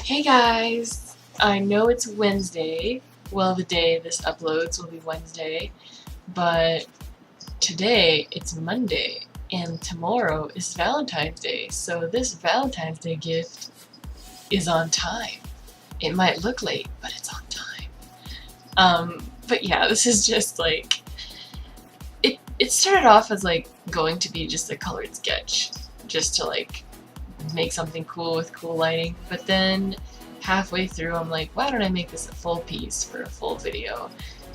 Hey guys! I know it's Wednesday. Well, the day this uploads will be Wednesday, but today it's Monday, and tomorrow is Valentine's Day, so this Valentine's Day gift is on time. It might look late, but it's on time. But yeah, this is just like, it started off as like going to be just a colored sketch, just to like make something cool with cool lighting, but then halfway through I'm like, why don't I make this a full piece for a full video?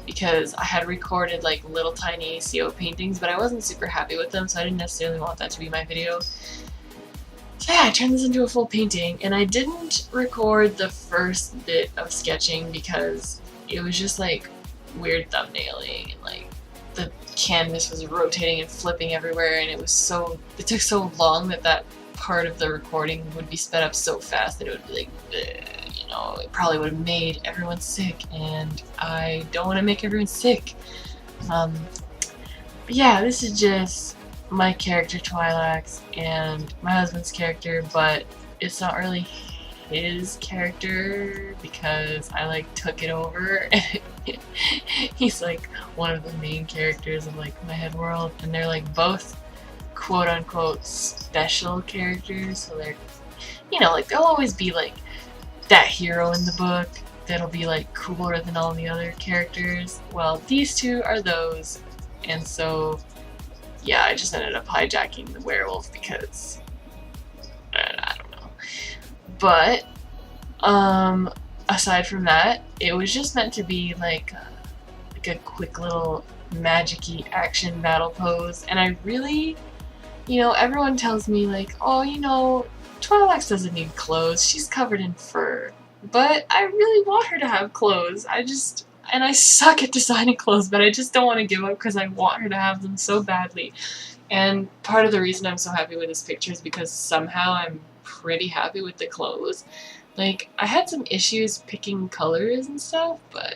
Because I had recorded like little tiny ACO paintings, but I wasn't super happy with them, so I didn't necessarily want that to be my video. So yeah, I turned this into a full painting, and I didn't record the first bit of sketching because it was just like weird thumbnailing, and like the canvas was rotating and flipping everywhere, and it took so long that part of the recording would be sped up so fast that it would be like, bleh, you know, it probably would have made everyone sick, and I don't want to make everyone sick. But yeah, this is just my character Twilax and my husband's character, but it's not really his character because I like took it over. He's like one of the main characters of like my head world, and they're like both quote-unquote special characters, so they're, you know, like they'll always be like that hero in the book that'll be like cooler than all the other characters. Well, these two are those, and so yeah, I just ended up hijacking the werewolf because I don't know. But aside from that, it was just meant to be like a quick little magic-y action battle pose, and I really, you know, everyone tells me like, oh, you know, Twilax doesn't need clothes, she's covered in fur. But I really want her to have clothes. And I suck at designing clothes, but I just don't want to give up because I want her to have them so badly. And part of the reason I'm so happy with this picture is because somehow I'm pretty happy with the clothes. Like, I had some issues picking colors and stuff, but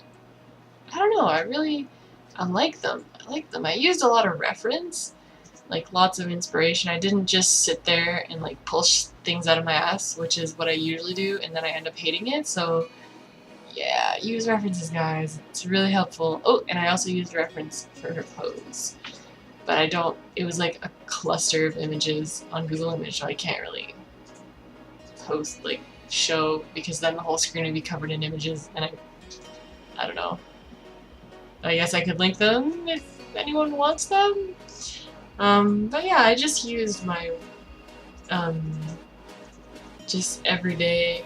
I don't know, I like them. I like them. I used a lot of reference, like lots of inspiration. I didn't just sit there and like pull things out of my ass, which is what I usually do, and then I end up hating it. So yeah, use references, guys. It's really helpful. Oh, and I also used reference for her pose, but it was like a cluster of images on Google Image, so I can't really show, because then the whole screen would be covered in images, and I don't know. I guess I could link them if anyone wants them. But yeah, I just used my just everyday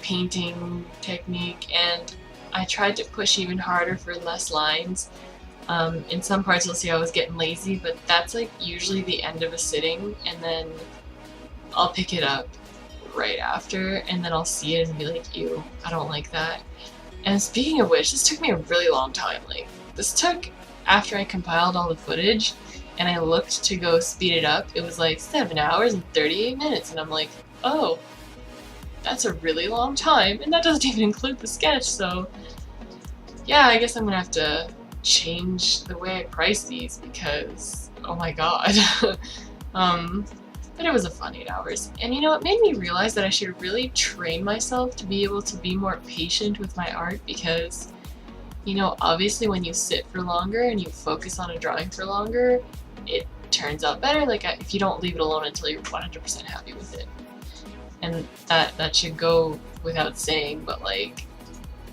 painting technique, and I tried to push even harder for less lines. In some parts you'll see I was getting lazy, but that's like usually the end of a sitting, and then I'll pick it up right after, and then I'll see it and be like, ew, I don't like that. And speaking of which, this took me a really long time. Like, this took, after I compiled all the footage and I looked to go speed it up, it was like 7 hours and 38 minutes, and I'm like, oh, that's a really long time, and that doesn't even include the sketch, so yeah, I guess I'm gonna have to change the way I price these because, oh my god. But it was a fun 8 hours, and you know, it made me realize that I should really train myself to be able to be more patient with my art, because, you know, obviously when you sit for longer and you focus on a drawing for longer, it turns out better. Like, if you don't leave it alone until you're 100% happy with it. And that should go without saying, but like,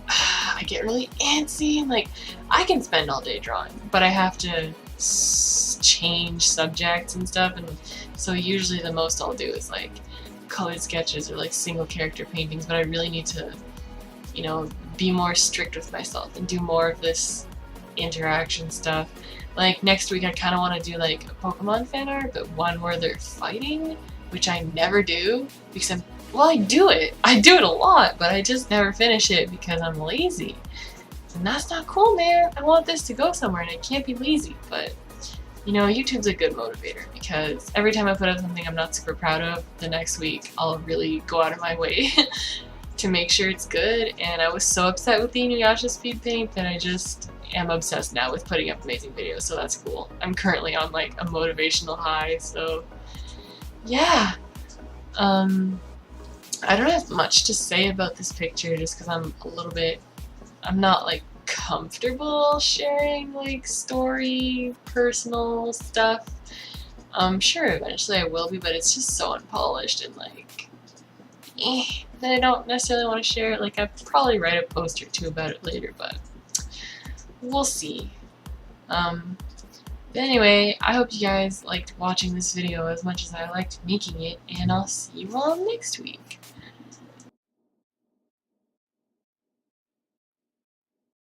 I get really antsy, and like, I can spend all day drawing, but I have to change subjects and stuff, and so usually the most I'll do is like colored sketches or like single character paintings, but I really need to, you know, be more strict with myself and do more of this interaction stuff. Like, next week I kind of want to do like a Pokemon fan art, but one where they're fighting, which I never do because I do it a lot, but I just never finish it because I'm lazy. And that's not cool, man. I want this to go somewhere, and I can't be lazy. But, you know, YouTube's a good motivator, because every time I put up something I'm not super proud of, the next week I'll really go out of my way to make sure it's good. And I was so upset with the Inuyasha Speedpaint that I just am obsessed now with putting up amazing videos, so that's cool. I'm currently on like a motivational high, so yeah. I don't have much to say about this picture just because I'm not like comfortable sharing like story, personal stuff. I'm sure eventually I will be, but it's just so unpolished and like, that I don't necessarily want to share it. Like, I'd probably write a post or two about it later, but we'll see. But anyway, I hope you guys liked watching this video as much as I liked making it, and I'll see you all next week.